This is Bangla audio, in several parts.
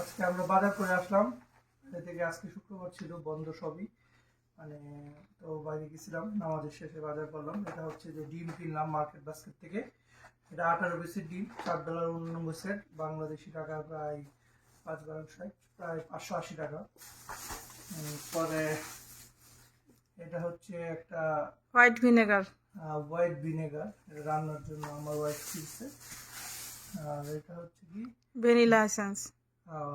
আজকে আমরা বাজার করে আসলাম। এ থেকে আজকে শুক্রবার ছিল, বন্ধ সবই। মানে তো বাইরে গেছিলাম, নামাজের শেষে বাজার করলাম। এটা হচ্ছে যে ডিম কিনলাম মার্কেট বাস্কেট থেকে। এটা 18 পিসের ডিম, $7.99 বাংলাদেশি টাকা প্রায় 5 12 প্রায় 580 টাকা। পরে এটা হচ্ছে একটা হোয়াইট ভিনেগার। হোয়াইট ভিনেগার, রান্নার জন্য আমার ওয়াইফ কিনছে। আর এটা হচ্ছে কি ভ্যানিলা এসেন্স।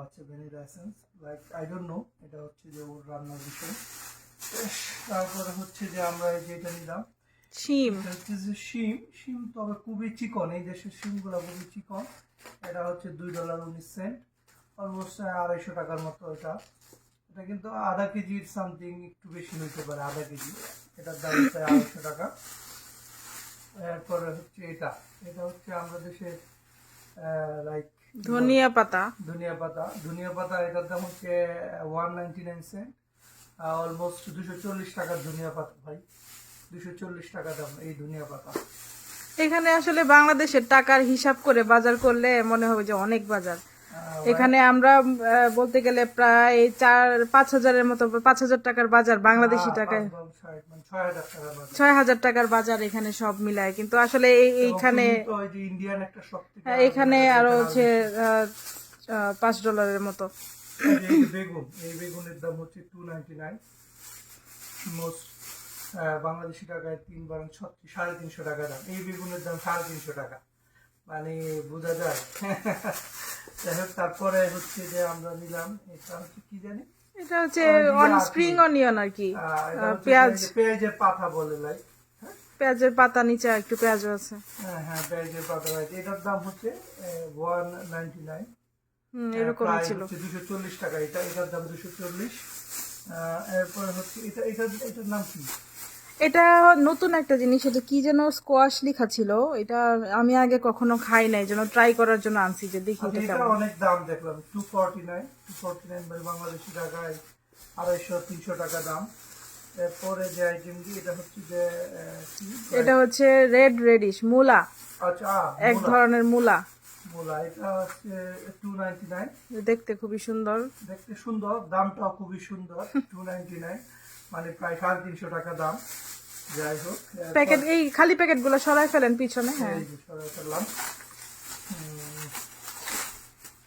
আচ্ছা, vanilla essence, like I don't know, এটা হচ্ছে যে ওর রান্নার বিষয়। তারপরে হচ্ছে যে আমরা যেটা নিলাম, শিম। এটা হচ্ছে যে শিম। শিম তবে খুবই চিকন, এই দেশের শিমগুলো খুবই চিকন। এটা হচ্ছে $2.19, অলমোস্ট 250 টাকার মতো। এটা এটা কিন্তু আধা কেজির সামথিং, একটু বেশি হইতে পারে আধা কেজি। এটার দাম হচ্ছে 250 টাকা। এরপরে হচ্ছে এটা এটা হচ্ছে আমরা দেশের লাইক ধনিয়া পাতা। ধনিয়া পাতা এটার দাম হচ্ছে 199 সেন্ট, অলমোস্ট 240 টাকার ধনিয়া পাতা ভাই। 240 টাকা দাম এই ধনিয়া পাতা। এখানে আসলে বাংলাদেশের টাকার হিসাব করে বাজার করলে মনে হবে যে অনেক বাজার। এখানে আমরা বলতে গেলে প্রায় 4-5 হাজারের মতো, 5,000 টাকার বাজার বাংলাদেশি টাকায়। 6,000 টাকার বাজার এখানে সব মিলায়, কিন্তু আসলে এইখানে ইন্ডিয়ান একটা শপ থেকে এখানে আরো হচ্ছে $5 মতো। এই বেগুনের দাম হচ্ছে 299, মোস্ট বাংলাদেশি টাকায় 3/36 টাকা দাম। এই বেগুনের দাম 350 টাকা, মানে বোঝা যায়। যাই হোক, তারপরে হচ্ছে যে আমরা নিলাম, এটা হচ্ছে কি জানি, এটা হচ্ছে স্প্রিং অনিয়ন আর কি, এটা হচ্ছে পেঁয়াজ। পেঁয়াজের পাতা বলে, লাইক পেঁয়াজের পাতা, নিচে একটু পেঁয়াজও আছে। হ্যাঁ, পেঁয়াজের পাতা। এটার দাম হচ্ছে 199, এরকমই ছিল। 240 টাকা। এটার দাম 240। এরপরে হচ্ছে এটার নাম কি? এটা নতুন একটা জিনিস, এটা কি যেন স্কোয়াশ লেখা ছিল। এটা আমি আগে কখনো খাই নাই, যেন ট্রাই করার জন্য আনছি যে দেখি এটা এটা কেমন। অনেক দাম দেখলাম, 249 মানে বাংলাদেশি টাকায় 250-300 টাকা দাম। এরপরে যে আইটেমটি, এটা হচ্ছে যে এটা হচ্ছে রেডিশ মূলা, আচ্ছা, এক ধরনের মূলা। মূলা, এটা হচ্ছে 299। দেখতে খুবই সুন্দর। দেখতে সুন্দর, দামটাও খুবই সুন্দর। 299 মানে প্রায় 350 টাকা দাম। যাই হোক, প্যাকেট, এই খালি প্যাকেটগুলো সরাই ফেলেন পিছনে। হ্যাঁ, এই যে সরাই ফেললাম।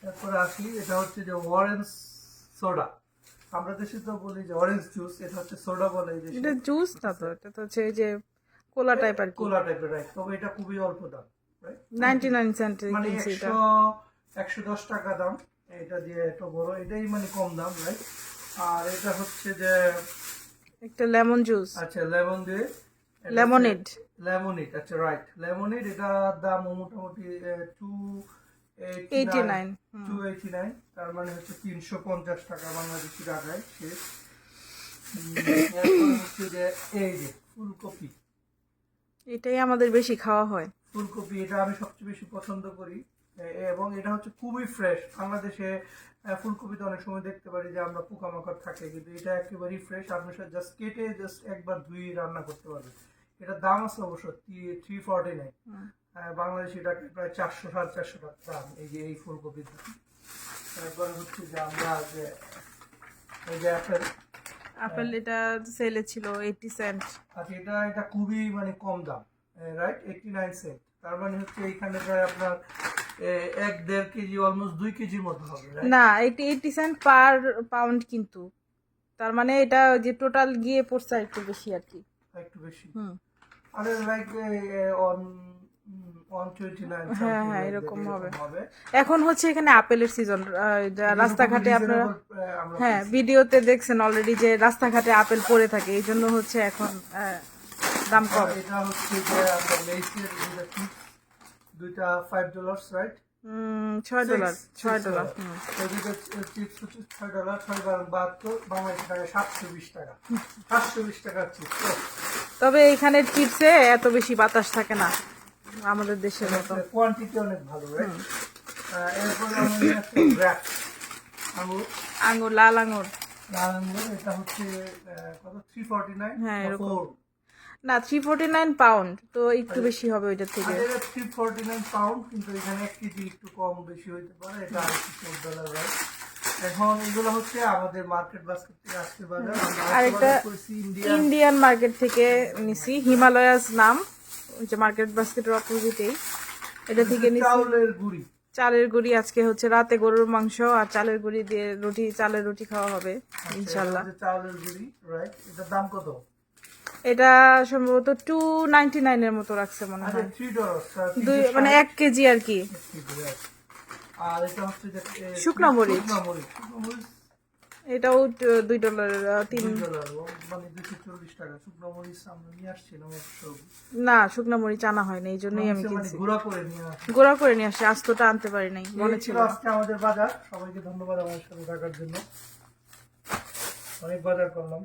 এরপরে আসি, এটা হচ্ছে যে অরেঞ্জ সোডা। আমরা দেশে তো বলি যে অরেঞ্জ জুস, এটা হচ্ছে সোডা বলে এই দেশে। এটা জুস না তো, এটা তো হচ্ছে এই যে কোলা টাইপ আর কি। কোলা টাইপের, রাইট। তবে এটা খুবই অল্প দাম, রাইট, 99 সেন্ট মানে কিনছি এটা। 110 টাকা দাম। এটা দিয়ে এত বড়, এটাই মানে কম দাম, রাইট। আর এটা হচ্ছে যে একটা লেমন জুস। আচ্ছা, লেমন দিয়ে লেমনেড। আচ্ছা, রাইট, লেমনেড। এটার দাম মোটামুটি 89। 289, তার মানে হচ্ছে 350 টাকা বাংলাদেশি টাকায় শেষ। এরপরে হচ্ছে যে এই যে ফুলকপি। এটাই আমাদের বেশি খাওয়া হয়। ফুলকপি এটা আমি সবচেয়ে বেশি পছন্দ করি, এবং এটা হচ্ছে খুবই ফ্রেশ। বাংলাদেশে ফুলকপিতে অনেক সময় দেখতে পারি যে আমরা পোকামাকড় থাকে, কিন্তু এটা একেবারেই ফ্রেশ। আপনি জাস্ট কেটে জাস্ট একবার ধুয়ে রান্না করতে পারবেন। এটার দাম আছে অবশ্য 349, বাংলাদেশি টাকায় প্রায় 400-450 টাকা দাম এই যে এই ফুলকপির দাম। তারপরে হচ্ছে যে আমরা যে এই যে আপেল, এটা সেলে ছিল 80 সেন্ট। আচ্ছা, এটা খুবই মানে কম দাম, রাইট, 89 সেন্ট। তার মানে হচ্ছে এইখানে প্রায় আপনার 1-1.5 কেজি, অলমোস্ট 2 কেজির মতো হবে, right? না, 80 সেন্ট পার পাউন্ড, কিন্তু তার মানে এটা যে টোটাল গিয়ে পড়ছে একটু বেশি আর কি। একটু বেশি, আরে লাইক অন 129 হ্যাঁ something হ্যাঁ, like that, এরকম হবে। হবে। এখন হচ্ছে এখানে আপেলের সিজন, রাস্তাঘাটে আপনারা আমরা হ্যাঁ ভিডিওতে দেখছেন অলরেডি যে রাস্তাঘাটে আপেল পড়ে থাকে, এই জন্য হচ্ছে এখন দাম কম। এটা হচ্ছে যে আমরা লেসের দুইটা $5, রাইট, $6। এই দুটো চিপস হচ্ছে $6, 6/72 বাংলাদেশি টাকায় 720 টাকা। 720 টাকার চিপস। তবে এখানে চিপসে এত বেশি বাতাস থাকে না আমাদের দেশের মতো। কোয়ান্টিটি অনেক ভালো, রাইট। এরপরে আমাদের আছে গ্রাপস, আঙ্গুর, লাল আঙ্গুর। এটা হচ্ছে কত, 349? হ্যাঁ, এরকম। 4 না, 349 পাউন্ড, তো একটু বেশি হবে ওইটার থেকে। এটা 349 পাউন্ড, কিন্তু এখানে 1 কেজি একটু কম বেশি হইতে পারে। এটা $4, রাইট। এখন এগুলো হচ্ছে আমাদের মার্কেট বাস্কেট থেকে আজকে বাজার। আমরা আরেকটা বাজার করেছি ইন্ডিয়ান ইন্ডিয়ান মার্কেট থেকে নিছি, হিমালয়াস নাম, ওই যে মার্কেট বাস্কেটের অপোজিটেই, এটা থেকে নিছি। চাউলের গুঁড়ি। চালের গুঁড়ি আজকে হচ্ছে রাতে গরুর মাংস আর চালের গুঁড়ি দিয়ে রুটি, চালের রুটি খাওয়া হবে ইনশাল্লাহ। এটা হচ্ছে চাউলের গুঁড়ি, রাইট। এটার দাম কত? এটা সম্ভবত 299 এর মতো রাখছে মনে আচ্ছা, হয়, $3, মানে 1 কেজি আর কি। আর এটা হচ্ছে যে শুকনো মরিচ। শুকনো মরিচ এটাও $2, তিন $2, মানে 240 টাকা। শুকনো মরিচ আমরা নিয়ে আসছিলাম 100। না, শুকনো মরিচ আনা হয়নি, এই জন্যই আমি মানে কিনছি। গুঁড়া করে নিয়ে আসি। গোড়া করে নিয়ে আসছি, আস্তটা আনতে পারি নাই, মনে এই ছিল ছিল আজকে আমাদের বাজার। সবাইকে ধন্যবাদ আমার সাথে থাকার জন্য। অনেক বাজার করলাম।